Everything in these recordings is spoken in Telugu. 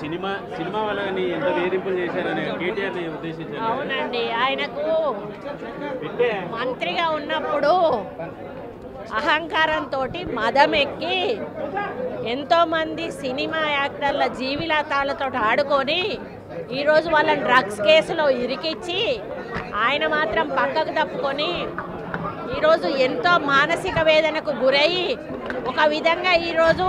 సినిమా వాళ్ళని ఎంత వేధింపులు చేశారని కేటీఆర్ని ఉద్దేశించారు. అవునండి, ఆయనకు మంత్రిగా ఉన్నప్పుడు అహంకారంతో మదం ఎక్కి ఎంతోమంది సినిమా యాక్టర్ల జీవితాలతో ఆడుకొని ఈరోజు వాళ్ళని డ్రగ్స్ కేసులో ఇరికిచ్చి ఆయన మాత్రం పక్కకు తప్పుకొని ఈరోజు ఎంతో మానసిక వేదనకు గురయ్యి ఒక విధంగా ఈరోజు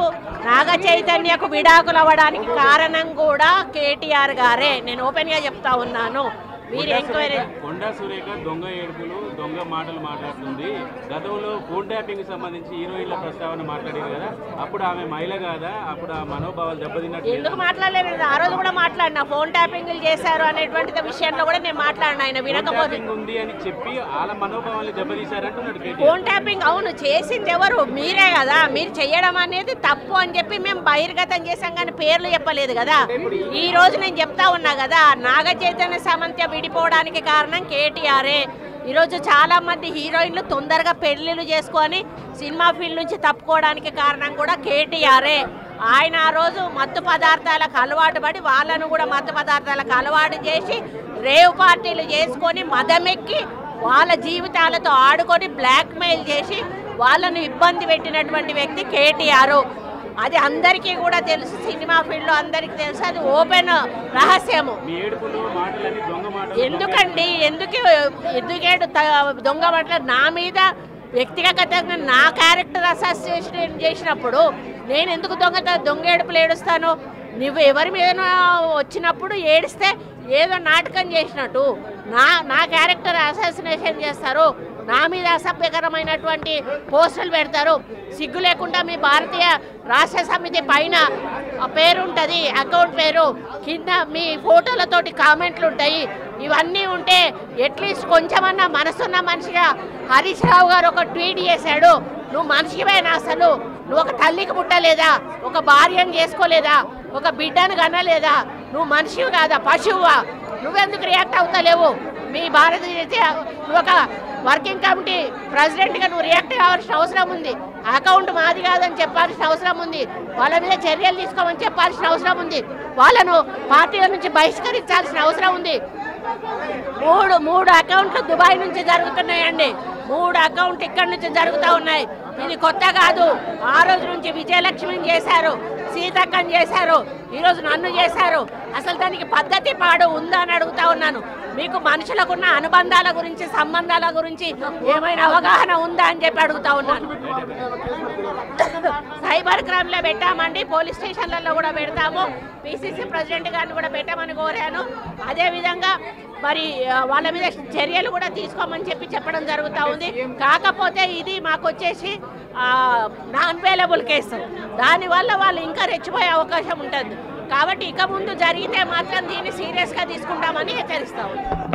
నాగ చైతన్యకు విడాకులు అవ్వడానికి కారణం కూడా కేటీఆర్ గారే. నేను ఓపెన్గా చెప్తా ఉన్నాను. మీరు ఎంక్వైరీ కొండా సురేఖ దొంగ ఏడుపులు దొంగ మాటలు మాట్లాడుతుంది. గతంలో ఫోన్ ట్యాపింగ్ సంబంధించి హీరోయిన్ల ప్రస్తావన మాట్లాడారు కదా, అప్పుడు ఆమె మహిళ కాదా? అప్పుడు ఆ మనోభావాలు దెబ్బతిన్నట్టు ఎందుకు మాట్లాడలేదు? ఆ రోజు కూడా మాట్లాడినా ఫోన్ ట్యాపింగ్లు చేశారు అనేటువంటి విషయంలో కూడా నేను మాట్లాడినా. ఆయన వినకపోతే ఉంది అని చెప్పి వాళ్ళ మనోభావాలు దెబ్బతీశారంటున్నాడు. ఫోన్ ట్యాపింగ్ అవును చేసింది ఎవరు? మీరే కదా. మీరు చేయడం అనేది తప్పు అని చెప్పి మేము బహిర్గతం చేశాం కానీ పేర్లు చెప్పలేదు కదా. ఈ రోజు నేను చెప్తా ఉన్నా కదా, నాగ చైతన్య సామంత్య విడిపోవడానికి కారణం కేటీఆరే. ఈరోజు చాలామంది హీరోయిన్లు తొందరగా పెళ్లిళ్ళు చేసుకొని సినిమా ఫీల్డ్ నుంచి తప్పుకోవడానికి కారణం కూడా కేటీఆరే. ఆయన ఆ రోజు మత్తు పదార్థాలకు అలవాటు పడి వాళ్ళను కూడా మత్తు పదార్థాలకు అలవాటు చేసి రేవ్ పార్టీలు చేసుకొని మదమెక్కి వాళ్ళ జీవితాలతో ఆడుకొని బ్లాక్మెయిల్ చేసి వాళ్ళను ఇబ్బంది పెట్టినటువంటి వ్యక్తి కేటీఆర్. అది అందరికీ కూడా తెలుసు, సినిమా ఫీల్డ్లో అందరికీ తెలుసు, అది ఓపెన్ రహస్యము. ఎందుకండి ఎందుకేడు దొంగ మాటలు నా మీద వ్యక్తిగతంగా నా క్యారెక్టర్ అసోసియేషన్ చేసినప్పుడు నేను ఎందుకు దొంగ ఏడుపులు ఏడుస్తాను? నువ్వు ఎవరి మీద వచ్చినప్పుడు ఏడిస్తే ఏదో నాటకం చేసినట్టు నా క్యారెక్టర్ అసాసినేషన్ చేస్తారు, నా మీద అసభ్యకరమైనటువంటి పోస్టులు పెడతారు. సిగ్గు లేకుండా మీ భారతీయ రాష్ట్ర సమితి పైన పేరు ఉంటుంది, అకౌంట్ పేరు, కింద మీ ఫోటోలతోటి కామెంట్లు ఉంటాయి. ఇవన్నీ ఉంటే అట్లీస్ట్ కొంచెమన్నా మనసున్న మనిషిగా హరీష్ రావు గారు ఒక ట్వీట్ చేశాడు, నువ్వు మనిషివేనా? అసలు నువ్వు ఒక తల్లికి పుట్టలేదా? ఒక భార్యను చేసుకోలేదా? ఒక బిడ్డను కనలేదా? నువ్వు మనిషివి కాదా? పశువువా? నువ్వెందుకు రియాక్ట్ అవుతలేవు? మీ భారతీయ నువ్వు ఒక వర్కింగ్ కమిటీ ప్రెసిడెంట్గా నువ్వు రియాక్ట్ కావాల్సిన అవసరం ఉంది. అకౌంట్ మాది కాదని చెప్పాల్సిన అవసరం ఉంది. వాళ్ళ మీద చర్యలు తీసుకోమని చెప్పాల్సిన అవసరం ఉంది. వాళ్ళను పార్టీల నుంచి బహిష్కరించాల్సిన అవసరం ఉంది. మూడు అకౌంట్లు దుబాయ్ నుంచి జరుగుతున్నాయండి. 3 అకౌంట్ ఇక్కడి నుంచి జరుగుతూ ఉన్నాయి. ఇది కొత్త కాదు. ఆ రోజు నుంచి విజయలక్ష్మిని చేశారు, సీతక్కని చేశారు, ఈరోజు నన్ను చేశారు. అసలు దానికి పద్ధతి పాడు ఉందా అని అడుగుతా ఉన్నాను. మీకు మనుషులకున్న అనుబంధాల గురించి సంబంధాల గురించి ఏమైనా అవగాహన ఉందా అని చెప్పి అడుగుతా ఉన్నాను. సైబర్ క్రైమ్లో పెట్టామండి, పోలీస్ స్టేషన్లలో కూడా పెడతాము, పిసిసి ప్రెసిడెంట్ గారిని కూడా పెట్టామని కోరాను. అదేవిధంగా మరి వాళ్ళ మీద చర్యలు కూడా తీసుకోమని చెప్పడం జరుగుతూ ఉంది. కాకపోతే ఇది మాకు వచ్చేసి నాన్ వేలబుల్ కేసు, దానివల్ల వాళ్ళు ఇంకా రెచ్చిపోయే అవకాశం ఉంటుంది. కాబట్టి ఇక ముందు జరిగితే మాత్రం దీన్ని సీరియస్గా తీసుకుంటామని హెచ్చరిస్తాము.